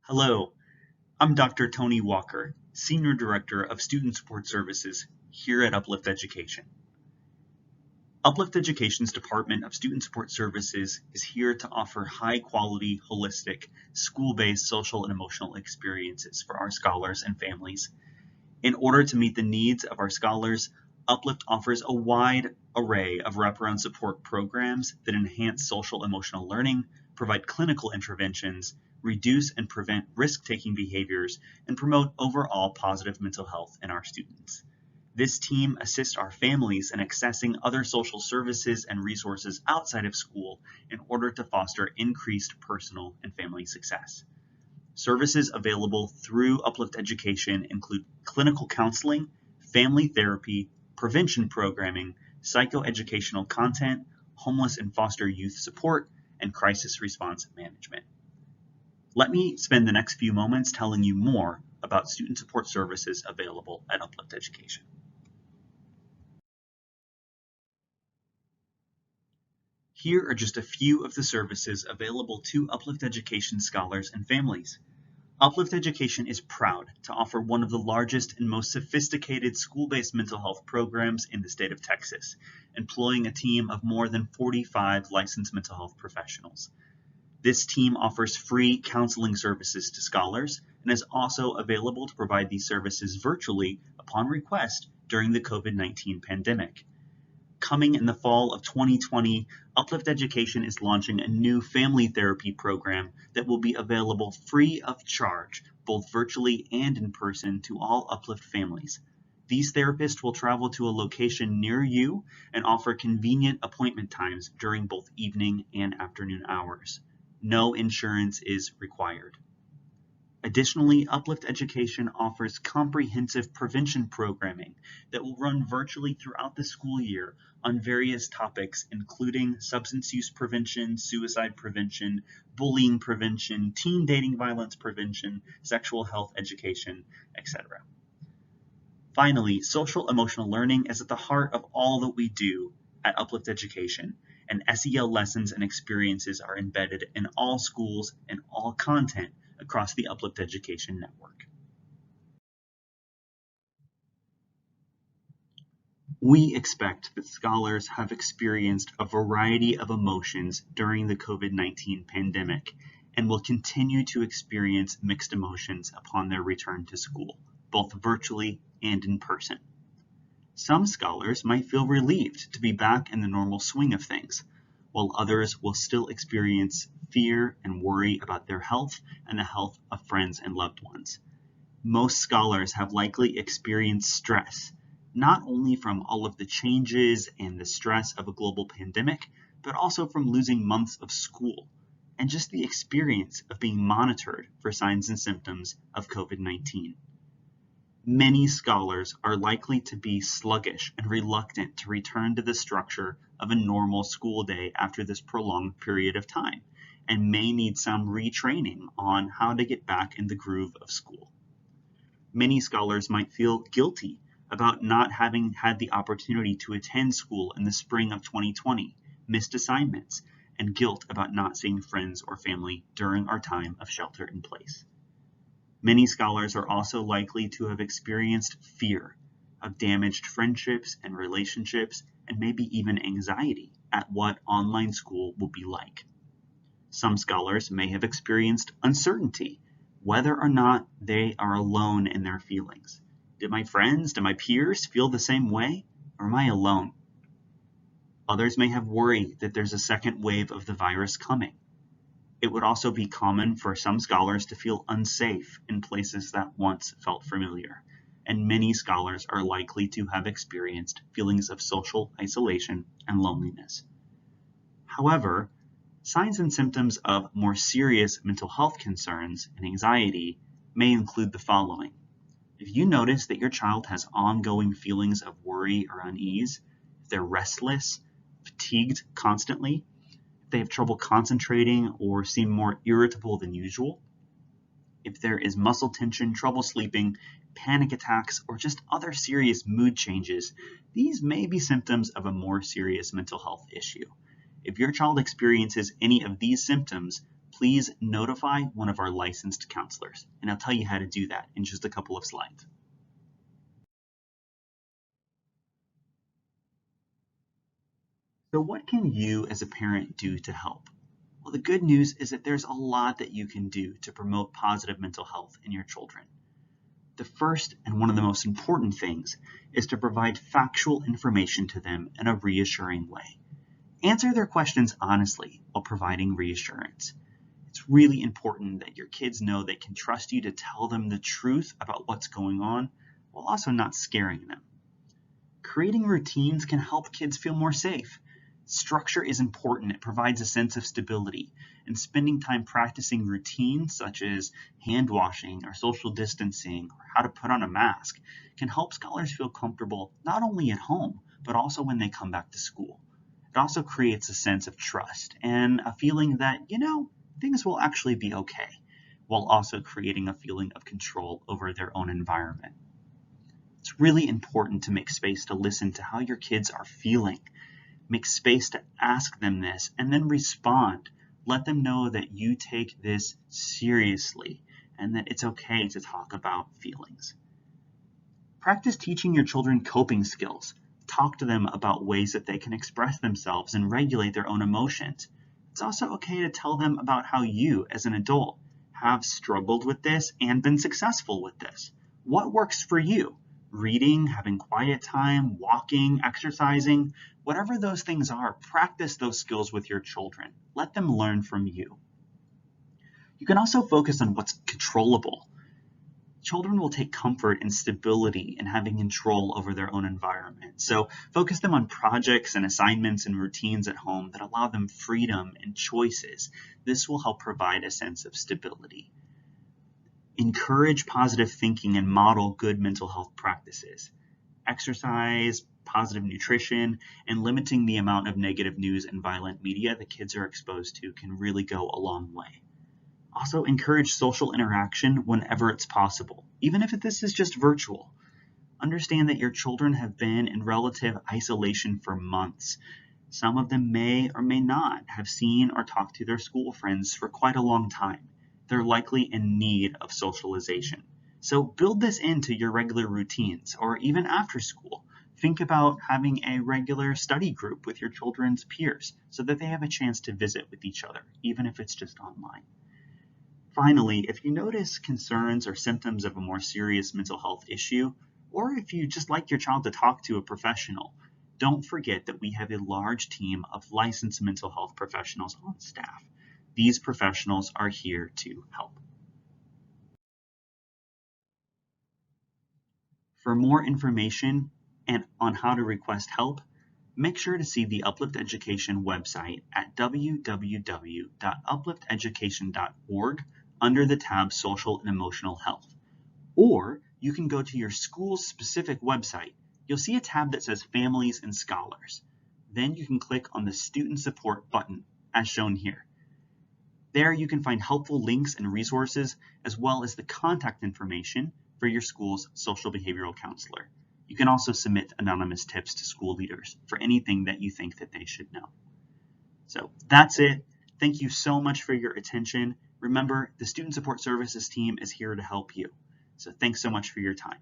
Hello, I'm Dr. Tony Walker, Senior Director of Student Support Services here at Uplift Education. Uplift Education's Department of Student Support Services is here to offer high-quality, holistic, school-based social and emotional experiences for our scholars and families. In order to meet the needs of our scholars, Uplift offers a wide array of wraparound support programs that enhance social emotional learning, provide clinical interventions, reduce and prevent risk-taking behaviors, and promote overall positive mental health in our students. This team assists our families in accessing other social services and resources outside of school in order to foster increased personal and family success. Services available through Uplift Education include clinical counseling, family therapy, prevention programming, psychoeducational content, homeless and foster youth support, and crisis response management. Let me spend the next few moments telling you more about student support services available at Uplift Education. Here are just a few of the services available to Uplift Education scholars and families. Uplift Education is proud to offer one of the largest and most sophisticated school-based mental health programs in the state of Texas, employing a team of more than 45 licensed mental health professionals. This team offers free counseling services to scholars and is also available to provide these services virtually upon request during the COVID-19 pandemic. Coming in the fall of 2020, Uplift Education is launching a new family therapy program that will be available free of charge, both virtually and in person, to all Uplift families. These therapists will travel to a location near you and offer convenient appointment times during both evening and afternoon hours. No insurance is required. Additionally, Uplift Education offers comprehensive prevention programming that will run virtually throughout the school year on various topics, including substance use prevention, suicide prevention, bullying prevention, teen dating violence prevention, sexual health education, etc. Finally, social emotional learning is at the heart of all that we do at Uplift Education, and SEL lessons and experiences are embedded in all schools and all content across the Uplift Education network. We expect that scholars have experienced a variety of emotions during the COVID-19 pandemic and will continue to experience mixed emotions upon their return to school, both virtually and in person. Some scholars might feel relieved to be back in the normal swing of things, while others will still experience fear and worry about their health and the health of friends and loved ones. Most scholars have likely experienced stress, not only from all of the changes and the stress of a global pandemic, but also from losing months of school and just the experience of being monitored for signs and symptoms of COVID-19. Many scholars are likely to be sluggish and reluctant to return to the structure of a normal school day after this prolonged period of time, and may need some retraining on how to get back in the groove of school. Many scholars might feel guilty about not having had the opportunity to attend school in the spring of 2020, missed assignments, and guilt about not seeing friends or family during our time of shelter in place. Many scholars are also likely to have experienced fear of damaged friendships and relationships, and maybe even anxiety at what online school will be like. Some scholars may have experienced uncertainty whether or not they are alone in their feelings. Did my friends, do my peers feel the same way, or am I alone? Others may have worried that there's a second wave of the virus coming. It would also be common for some scholars to feel unsafe in places that once felt familiar, and many scholars are likely to have experienced feelings of social isolation and loneliness. However, signs and symptoms of more serious mental health concerns and anxiety may include the following. If you notice that your child has ongoing feelings of worry or unease, if they're restless, fatigued constantly, if they have trouble concentrating or seem more irritable than usual, if there is muscle tension, trouble sleeping, panic attacks, or just other serious mood changes, these may be symptoms of a more serious mental health issue. If your child experiences any of these symptoms, please notify one of our licensed counselors, and I'll tell you how to do that in just a couple of slides. So what can you as a parent do to help? Well, the good news is that there's a lot that you can do to promote positive mental health in your children. The first and one of the most important things is to provide factual information to them in a reassuring way. Answer their questions honestly while providing reassurance. It's really important that your kids know they can trust you to tell them the truth about what's going on while also not scaring them. Creating routines can help kids feel more safe. Structure is important. It provides a sense of stability, and spending time practicing routines such as hand washing or social distancing or how to put on a mask can help scholars feel comfortable not only at home, but also when they come back to school. It also creates a sense of trust and a feeling that, things will actually be okay, while also creating a feeling of control over their own environment. It's really important to make space to listen to how your kids are feeling. Make space to ask them this and then respond. Let them know that you take this seriously and that it's okay to talk about feelings. Practice teaching your children coping skills. Talk to them about ways that they can express themselves and regulate their own emotions. It's also okay to tell them about how you, as an adult, have struggled with this and been successful with this. What works for you? Reading, having quiet time, walking, exercising, whatever those things are, practice those skills with your children. Let them learn from you. You can also focus on what's controllable. Children will take comfort and stability in having control over their own environment. So focus them on projects and assignments and routines at home that allow them freedom and choices. This will help provide a sense of stability. Encourage positive thinking and model good mental health practices. Exercise, positive nutrition, and limiting the amount of negative news and violent media that kids are exposed to can really go a long way. Also, encourage social interaction whenever it's possible, even if this is just virtual. Understand that your children have been in relative isolation for months. Some of them may or may not have seen or talked to their school friends for quite a long time. They're likely in need of socialization. So build this into your regular routines or even after school. Think about having a regular study group with your children's peers so that they have a chance to visit with each other, even if it's just online. Finally, if you notice concerns or symptoms of a more serious mental health issue, or if you just like your child to talk to a professional, don't forget that we have a large team of licensed mental health professionals on staff. These professionals are here to help. For more information and on how to request help, make sure to see the Uplift Education website at www.uplifteducation.org under the tab Social and Emotional Health. Or you can go to your school's specific website. You'll see a tab that says Families and Scholars. Then you can click on the Student Support button, as shown here. There you can find helpful links and resources, as well as the contact information for your school's social behavioral counselor. You can also submit anonymous tips to school leaders for anything that you think that they should know. So that's it. Thank you so much for your attention. Remember, the Student Support Services team is here to help you. So thanks so much for your time.